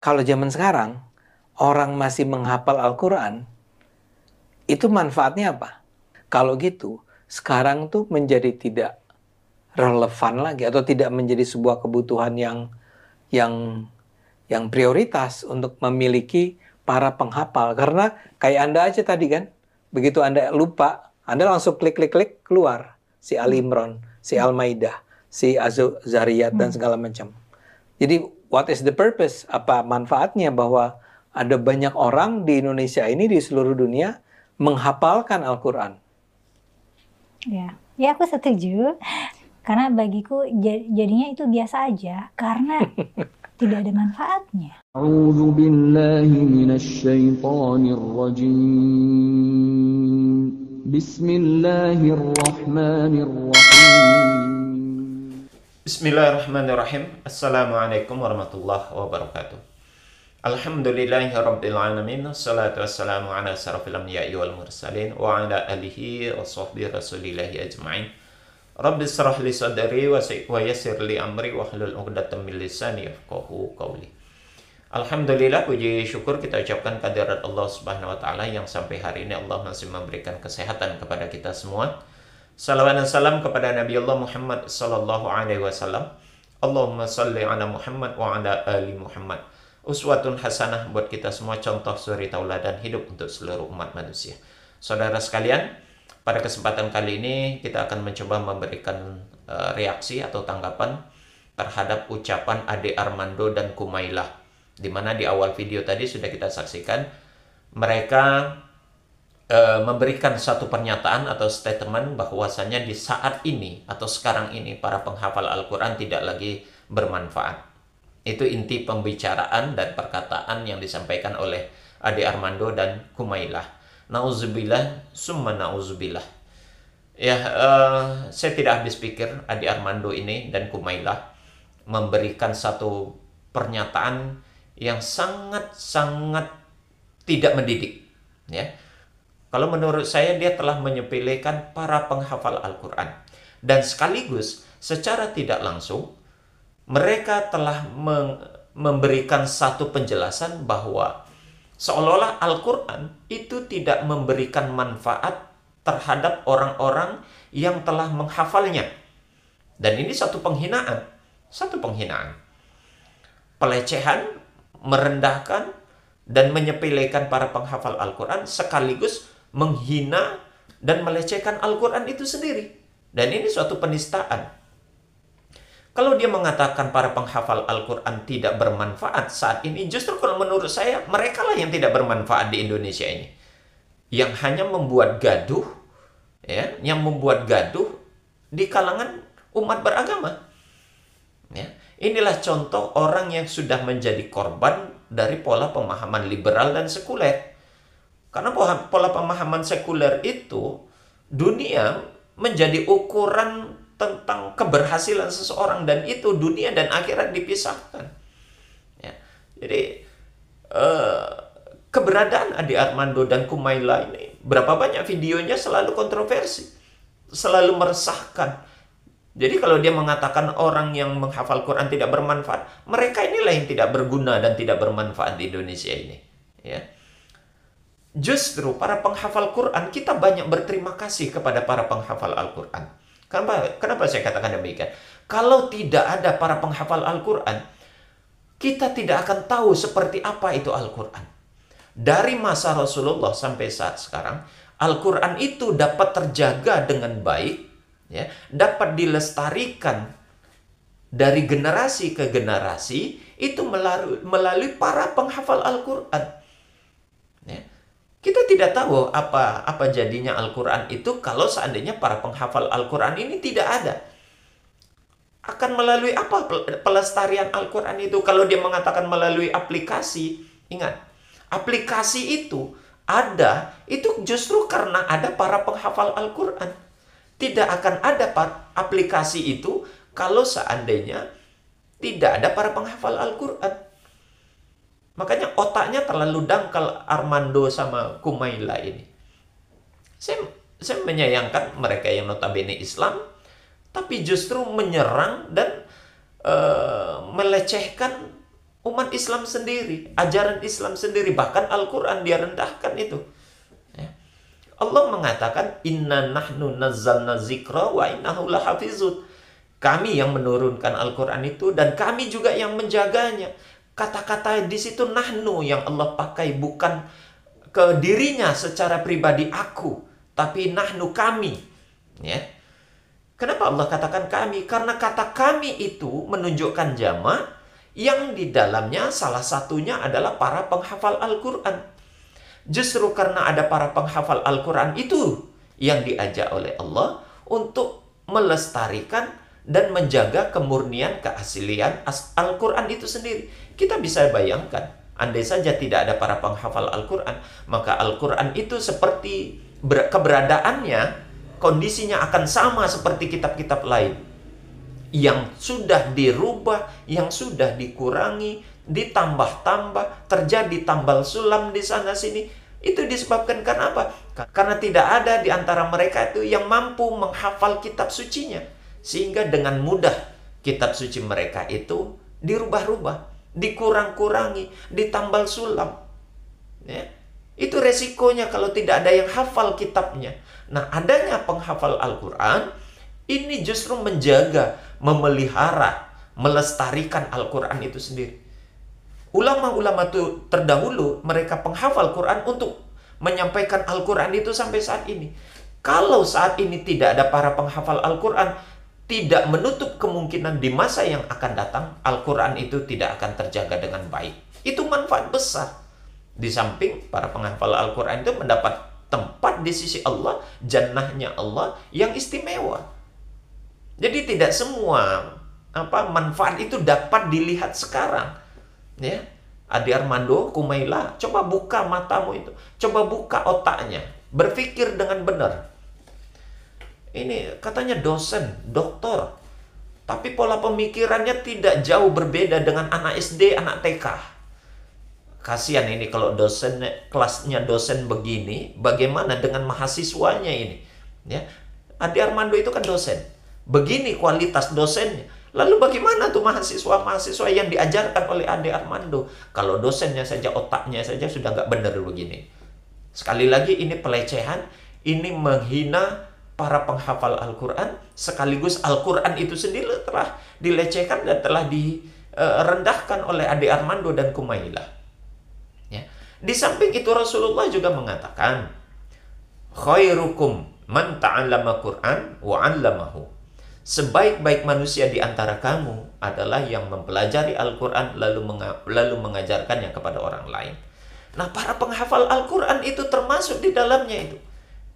kalau zaman sekarang orang masih menghafal Al-Quran, itu manfaatnya apa? Kalau gitu, sekarang tuh menjadi tidak relevan lagi atau tidak menjadi sebuah kebutuhan yang prioritas untuk memiliki para penghafal. Karena kayak Anda aja tadi kan, begitu Anda lupa, Anda langsung klik keluar si Ali Imran, si Al-Maidah, si Az-Zariyat dan segala macam. Jadi what is the purpose? Apa manfaatnya bahwa ada banyak orang di Indonesia ini, di seluruh dunia menghafalkan Al-Quran? Ya aku setuju. Karena bagiku jadinya itu biasa aja, karena tidak ada manfaatnya. A'udzu billahi minasyaitonir rajim. Bismillahirrahmanirrahim. Bismillahirrahmanirrahim. Assalamualaikum warahmatullahi wabarakatuh. Alhamdulillahirabbil alamin. Wassalatu wassalamu ala asyrafil anbiya'i wal mursalin wa ala alihi wa sahbihi rasulillahi ajma'in. Rabbi shrah li sadri wa yassir li amri wahlul 'uqdatam min lisani yafqahu qawli. Alhamdulillah, puji syukur kita ucapkan kehadirat Allah Subhanahu wa taala yang sampai hari ini Allah masih memberikan kesehatan kepada kita semua. Salawat dan salam kepada Nabi Allah Muhammad sallallahu alaihi wasallam. Allahumma shalli ala Muhammad wa ala ali Muhammad. Uswatun hasanah buat kita semua, contoh suri tauladan hidup untuk seluruh umat manusia. Saudara sekalian, pada kesempatan kali ini kita akan mencoba memberikan reaksi atau tanggapan terhadap ucapan Ade Armando dan Kumailah, di mana di awal video tadi sudah kita saksikan mereka memberikan satu pernyataan atau statement bahwasanya di saat ini atau sekarang ini para penghafal Al-Quran tidak lagi bermanfaat. Itu inti pembicaraan dan perkataan yang disampaikan oleh Ade Armando dan Kumailah. Nauzubillah summa nauzubillah. Ya, saya tidak habis pikir Ade Armando ini dan Kumailah memberikan satu pernyataan yang sangat-sangat tidak mendidik. Ya, kalau menurut saya dia telah menyepelekan para penghafal Al-Quran, dan sekaligus secara tidak langsung mereka telah memberikan satu penjelasan bahwa seolah-olah Al-Quran itu tidak memberikan manfaat terhadap orang-orang yang telah menghafalnya. Dan ini satu penghinaan. Pelecehan, merendahkan, dan menyepelekan para penghafal Al-Quran, sekaligus menghina dan melecehkan Al-Quran itu sendiri. Dan ini suatu penistaan. Kalau dia mengatakan para penghafal Al-Quran tidak bermanfaat saat ini, justru kalau menurut saya, mereka lah yang tidak bermanfaat di Indonesia ini. Yang hanya membuat gaduh, ya, yang membuat gaduh di kalangan umat beragama. Ya, inilah contoh orang yang sudah menjadi korban dari pola pemahaman liberal dan sekuler. Karena pola pemahaman sekuler itu, dunia menjadi ukuran tentang keberhasilan seseorang, dan itu dunia dan akhirat dipisahkan. Ya, jadi keberadaan Ade Armando dan Kumailah ini, berapa banyak videonya selalu kontroversi, selalu meresahkan. Jadi kalau dia mengatakan orang yang menghafal Quran tidak bermanfaat, mereka inilah yang tidak berguna dan tidak bermanfaat di Indonesia ini. Ya. Justru para penghafal Quran, kita banyak berterima kasih kepada para penghafal Al-Quran. Kenapa saya katakan demikian? Kalau tidak ada para penghafal Al-Quran, kita tidak akan tahu seperti apa itu Al-Quran. Dari masa Rasulullah sampai saat sekarang, Al-Quran itu dapat terjaga dengan baik, ya, dapat dilestarikan dari generasi ke generasi, itu melalui para penghafal Al-Quran. Ya. Kita tidak tahu apa jadinya Al-Quran itu kalau seandainya para penghafal Al-Quran ini tidak ada. Akan melalui apa pelestarian Al-Quran itu? Kalau dia mengatakan melalui aplikasi, ingat, aplikasi itu ada, itu justru karena ada para penghafal Al-Quran. Tidak akan ada aplikasi itu kalau seandainya tidak ada para penghafal Al-Quran. Makanya otaknya terlalu dangkal Armando sama Kumailah ini. Saya menyayangkan mereka yang notabene Islam, tapi justru menyerang dan melecehkan umat Islam sendiri, ajaran Islam sendiri, bahkan Al-Quran dia rendahkan itu. Ya. Allah mengatakan, Inna nahnu nazzalna zikra wa innahu lahafizun. Kami yang menurunkan Al-Quran itu dan kami juga yang menjaganya. Kata-kata di situ nahnu yang Allah pakai bukan ke dirinya secara pribadi aku, tapi nahnu kami. Ya. Kenapa Allah katakan kami? Karena kata kami itu menunjukkan jamak yang di dalamnya salah satunya adalah para penghafal Al-Quran. Justru karena ada para penghafal Al-Quran itu yang diajak oleh Allah untuk melestarikan dan menjaga kemurnian keaslian Al-Quran itu sendiri. Kita bisa bayangkan, andai saja tidak ada para penghafal Al-Quran, maka Al-Quran itu seperti keberadaannya, kondisinya akan sama seperti kitab-kitab lain yang sudah dirubah, yang sudah dikurangi, ditambah-tambah, terjadi tambal sulam di sana-sini. Itu disebabkan karena apa? Karena tidak ada di antara mereka itu yang mampu menghafal kitab sucinya. Sehingga dengan mudah kitab suci mereka itu dirubah-rubah, dikurang-kurangi, ditambal sulam. Ya. Itu resikonya kalau tidak ada yang hafal kitabnya. Nah, adanya penghafal Al-Quran ini justru menjaga, memelihara, melestarikan Al-Quran itu sendiri. Ulama-ulama itu terdahulu, mereka penghafal Quran untuk menyampaikan Al-Quran itu sampai saat ini. Kalau saat ini tidak ada para penghafal Al-Quran, tidak menutup kemungkinan di masa yang akan datang, Al-Quran itu tidak akan terjaga dengan baik. Itu manfaat besar. Di samping para penghafal Al-Quran itu mendapat tempat di sisi Allah, jannahnya Allah yang istimewa. Jadi tidak semua manfaat itu dapat dilihat sekarang. Ya, Ade Armando, Kumaila, coba buka matamu itu, coba buka otaknya, berpikir dengan benar. Ini katanya dosen, doktor, tapi pola pemikirannya tidak jauh berbeda dengan anak SD, anak TK. Kasihan ini kalau dosen, kelasnya dosen begini, bagaimana dengan mahasiswanya ini? Ya, Ade Armando itu kan dosen. Begini kualitas dosennya. Lalu bagaimana tuh mahasiswa-mahasiswa yang diajarkan oleh Ade Armando? Kalau dosennya saja, otaknya saja sudah nggak benar begini. Sekali lagi ini pelecehan, ini menghina para penghafal Al-Quran, sekaligus Al-Quran itu sendiri telah dilecehkan dan telah direndahkan oleh Ade Armando dan Kumaila. Ya. Di samping itu Rasulullah juga mengatakan, khairukum man ta'allama Qur'an wa 'allamahu. Sebaik-baik manusia di antara kamu adalah yang mempelajari Al-Quran lalu mengajarkannya kepada orang lain. Nah, para penghafal Al-Quran itu termasuk di dalamnya itu.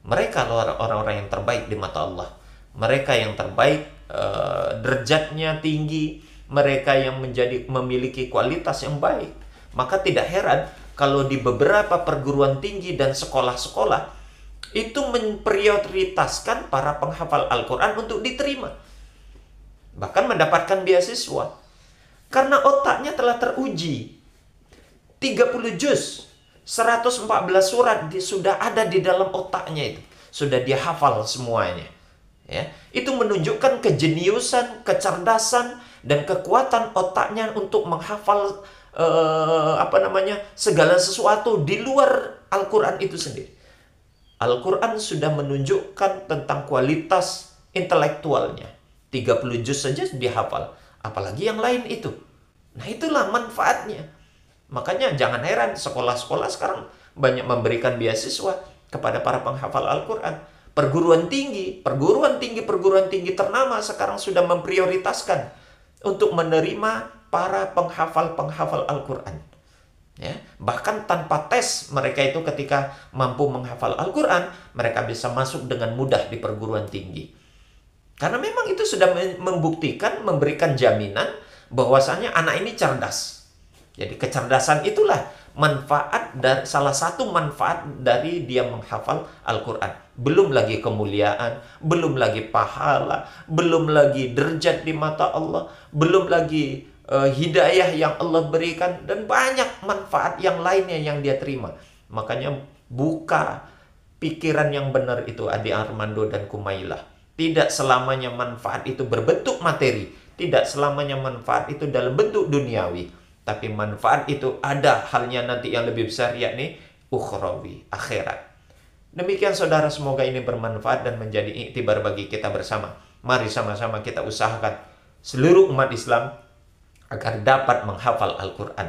Mereka orang-orang yang terbaik di mata Allah. Mereka yang terbaik, derajatnya tinggi. Mereka yang memiliki kualitas yang baik. Maka tidak heran kalau di beberapa perguruan tinggi dan sekolah-sekolah itu memprioritaskan para penghafal Al-Quran untuk diterima. Bahkan mendapatkan beasiswa. Karena otaknya telah teruji. 30 juz, 114 surat sudah ada di dalam otaknya itu. Sudah dia hafal semuanya. Ya. Itu menunjukkan kejeniusan, kecerdasan, dan kekuatan otaknya untuk menghafal segala sesuatu di luar Al-Quran itu sendiri. Al-Quran sudah menunjukkan tentang kualitas intelektualnya. 30 juz saja dihafal. Apalagi yang lain itu. Nah, itulah manfaatnya. Makanya jangan heran sekolah-sekolah sekarang banyak memberikan beasiswa kepada para penghafal Al-Quran. Perguruan tinggi ternama sekarang sudah memprioritaskan untuk menerima para penghafal Al-Quran. Ya, bahkan tanpa tes mereka itu ketika mampu menghafal Al-Quran, mereka bisa masuk dengan mudah di perguruan tinggi. Karena memang itu sudah membuktikan, memberikan jaminan bahwasanya anak ini cerdas. Jadi kecerdasan itulah salah satu manfaat dari dia menghafal Al-Quran. Belum lagi kemuliaan, belum lagi pahala, belum lagi derajat di mata Allah, belum lagi hidayah yang Allah berikan, dan banyak manfaat yang lainnya yang dia terima. Makanya buka pikiran yang benar itu Ade Armando dan Kumaila. Tidak selamanya manfaat itu berbentuk materi, tidak selamanya manfaat itu dalam bentuk duniawi. Tapi manfaat itu ada halnya nanti yang lebih besar, yakni ukhrawi, akhirat. Demikian saudara, semoga ini bermanfaat dan menjadi iktibar bagi kita bersama. Mari sama-sama kita usahakan seluruh umat Islam agar dapat menghafal Al-Quran.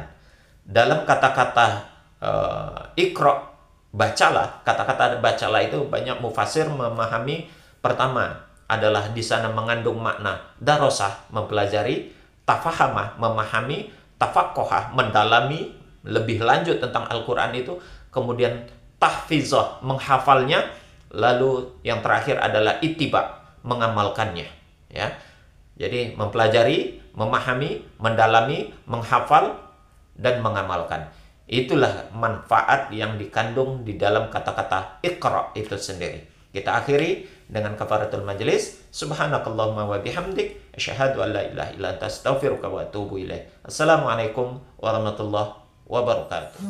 Dalam kata-kata Iqra, bacalah, kata-kata bacalah itu banyak mufasir memahami. Pertama adalah di sana mengandung makna darosah, mempelajari, tafahamah, memahami, tafaqohah, mendalami lebih lanjut tentang Al-Quran itu, kemudian tahfizah, menghafalnya, lalu yang terakhir adalah ittiba, mengamalkannya, ya. Jadi mempelajari, memahami, mendalami, menghafal, dan mengamalkan. Itulah manfaat yang dikandung di dalam kata-kata Iqra itu sendiri. Kita akhiri dengan kafaratul majlis. Subhanakallahumma wa bihamdik, asyhadu an la ilaha illa anta, astaghfiruka wa atubu ilaik. Assalamualaikum warahmatullahi wabarakatuh.